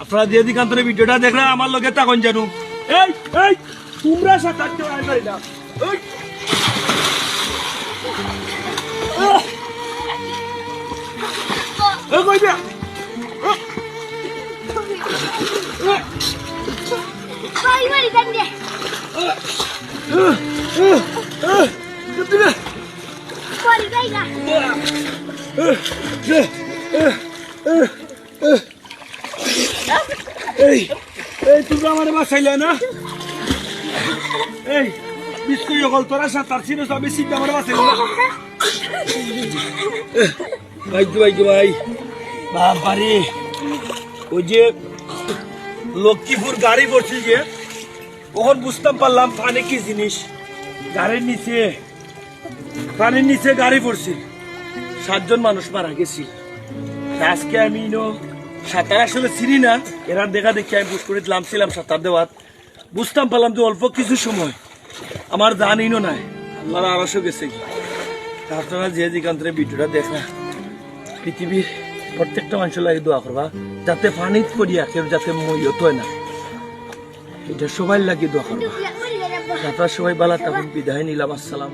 আপনারা যে দিকান্তরে ভিডিওটা দেখলে আমার লগে তখন জানু এই এই তোমরা সাঁতার কেউ আইবাই না এই এই কই দিয়া কই মারি দেন দে করি যাই না এই এই তোমরা আমার বাঁচাইলে না এই বিস্কুট সকল তোরা সাঁতার ছিল সবই শীত আমার বাঁচাইলে না ভাই বাবারে ওই যে লক্ষ্মীপুর গাড়ি পড়ছিল যে ওখান বুঝতাম পারলাম পানি কি জিনিস গাড়ির নিচে গাড়ি পড়ছিল 7 জন মানুষ মারা গেছি আজকে আমি সাঁতার আসলে চিনি না এরা দেখা দেখি আমি পুষ্করে নামছিলাম সাঁতার দেওয়ার বুঝতাম পারলাম যে অল্প কিছু সময় আমার জানিনও নাই আল্লাহর আরশও গেছে আপনারা যে দিকান্তরে ভিডিওটা দেখা পৃথিবীর প্রত্যেকটা মানুষের লাগে দোয়া করবা যাতে পানি পড়িয়া কেউ যাতে মইয়ত হয় না এটা সবাই লাগে দোয়া করবা আপনারা সবাই ভালো থাকুন বিদায় নিলাম আসসালাম।